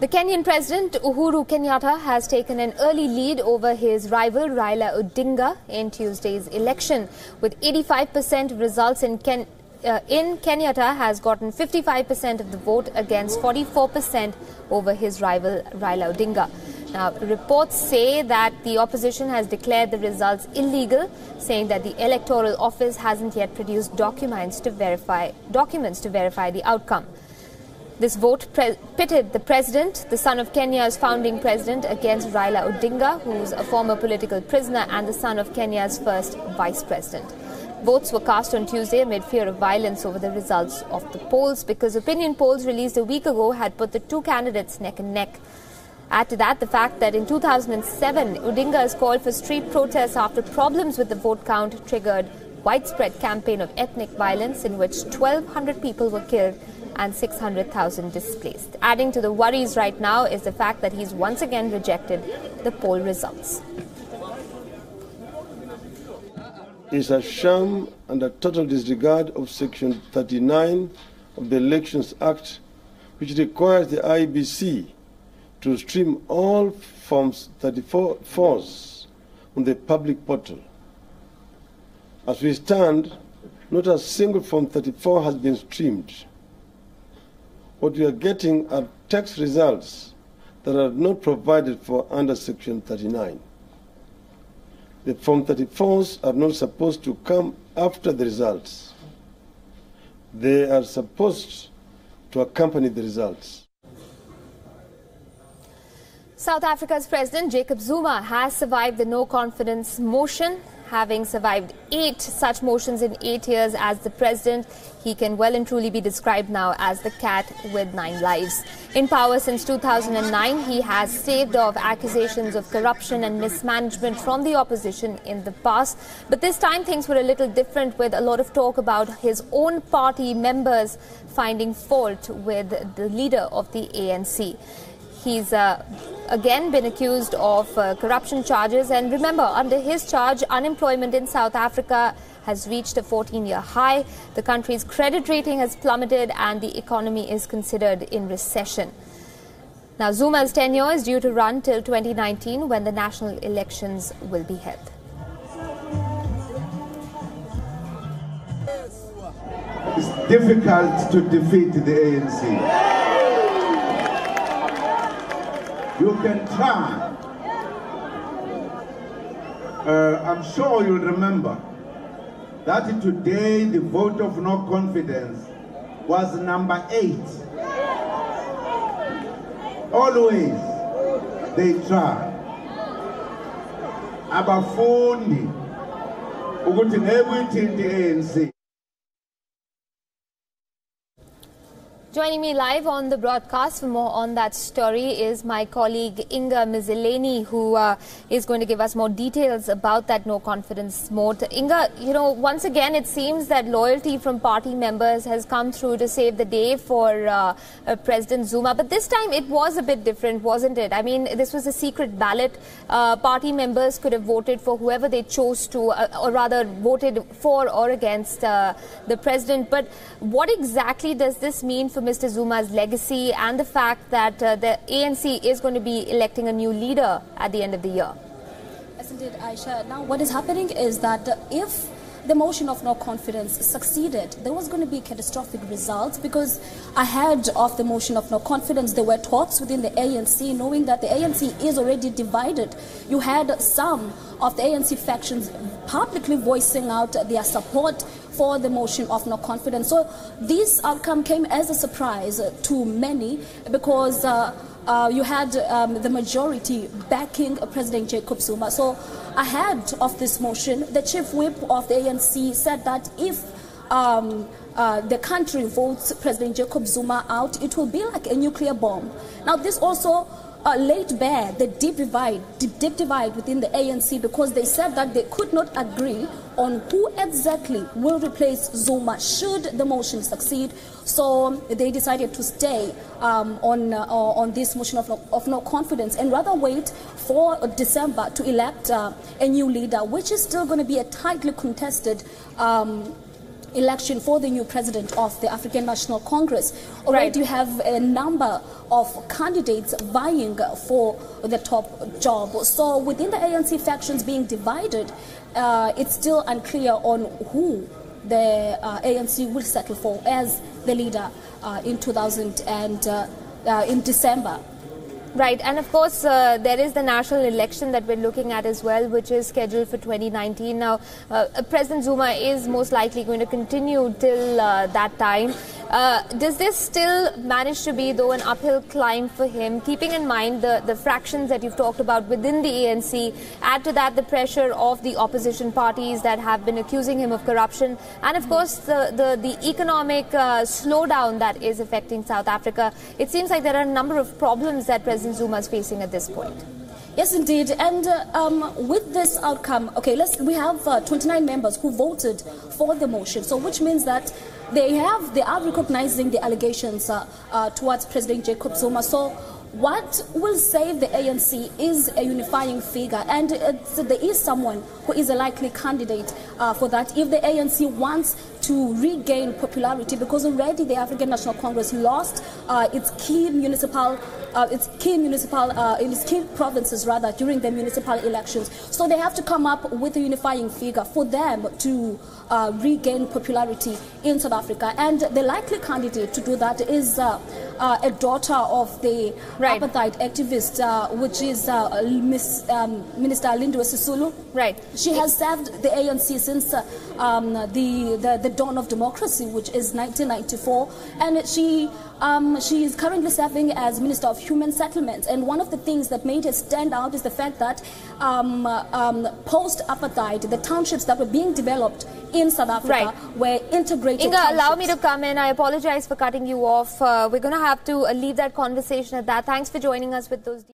The Kenyan President Uhuru Kenyatta has taken an early lead over his rival Raila Odinga in Tuesday's election. With 85% results in Kenyatta has gotten 55% of the vote against 44% over his rival Raila Odinga. Now, reports say that the opposition has declared the results illegal, saying that the electoral office hasn't yet produced documents to verify the outcome. This vote pitted the president, the son of Kenya's founding president, against Raila Odinga, who's a former political prisoner and the son of Kenya's first vice president. Votes were cast on Tuesday amid fear of violence over the results of the polls, because opinion polls released a week ago had put the two candidates neck and neck. Add to that the fact that in 2007, Odinga has called for street protests after problems with the vote count triggered widespread campaign of ethnic violence in which 1,200 people were killed and 600,000 displaced. Adding to the worries right now is the fact that he's once again rejected the poll results. It's a sham and a total disregard of Section 39 of the Elections Act, which requires the IEBC to stream all Forms 34s on the public portal. As we stand, not a single Form 34 has been streamed. What we are getting are text results that are not provided for under Section 39. The Form 34s are not supposed to come after the results. They are supposed to accompany the results. South Africa's President Jacob Zuma has survived the no-confidence motion. Having survived 8 such motions in 8 years as the president, he can well and truly be described now as the cat with 9 lives. In power since 2009, he has staved off accusations of corruption and mismanagement from the opposition in the past. But this time things were a little different, with a lot of talk about his own party members finding fault with the leader of the ANC. He's again been accused of corruption charges, and remember, under his charge, unemployment in South Africa has reached a 14-year high. The country's credit rating has plummeted and the economy is considered in recession. Now, Zuma's tenure is due to run till 2019, when the national elections will be held. It's difficult to defeat the ANC. You can try. I'm sure you'll remember that today the vote of no confidence was number 8. Always they try. Abafundi ukuthi ngekuyithinta ANC. Joining me live on the broadcast for more on that story is my colleague Inga Mizileni, who is going to give us more details about that no-confidence vote. Inga, once again, it seems that loyalty from party members has come through to save the day for President Zuma. But this time it was a bit different, wasn't it? I mean, this was a secret ballot. Party members could have voted for whoever they chose to, or rather voted for or against the president. But what exactly does this mean for Mr. Zuma's legacy and the fact that the ANC is going to be electing a new leader at the end of the year? Yes, indeed, Aisha. Now, what is happening is that if the motion of no confidence succeeded, there was going to be catastrophic results, because ahead of the motion of no confidence, there were talks within the ANC, knowing that the ANC is already divided. You had some of the ANC factions publicly voicing out their support for the motion of no confidence. So this outcome came as a surprise to many, because you had the majority backing President Jacob Zuma. So ahead of this motion, the chief whip of the ANC said that if the country votes President Jacob Zuma out, it will be like a nuclear bomb. Now, this also laid bare the deep divide within the ANC, because they said that they could not agree on who exactly will replace Zuma should the motion succeed. So they decided to stay on this motion of no confidence, and rather wait for December to elect a new leader, which is still going to be a tightly contested election for the new president of the African National Congress. Already you have a number of candidates vying for the top job. So within the ANC factions being divided, it's still unclear on who the ANC will settle for as the leader in December. Right, and of course there is the national election that we're looking at as well, which is scheduled for 2019. Now, President Zuma is most likely going to continue till that time. Does this still manage to be, though, an uphill climb for him, keeping in mind the fractions that you've talked about within the ANC, add to that the pressure of the opposition parties that have been accusing him of corruption, and of course the economic slowdown that is affecting South Africa? It seems like there are a number of problems that President Zuma is facing at this point. Yes, indeed. And with this outcome, okay, we have 29 members who voted for the motion. So, which means that they are recognizing the allegations towards President Jacob Zuma. So, what will save the ANC is a unifying figure, and there is someone who is a likely candidate for that if the ANC wants to regain popularity, because already the African National Congress lost its key provinces during the municipal elections. So they have to come up with a unifying figure for them to regain popularity in South Africa. And the likely candidate to do that is a daughter of the apartheid activist, which is Minister Lindiwe Sisulu. Right. She has served the ANC since the dawn of democracy, which is 1994, and she is currently serving as Minister of Human Settlements. And one of the things that made her stand out is the fact that post-apartheid, the townships that were being developed in South Africa were integrated. Inga, allow me to come in. I apologize for cutting you off. We're going to have to leave that conversation at that. Thanks for joining us with those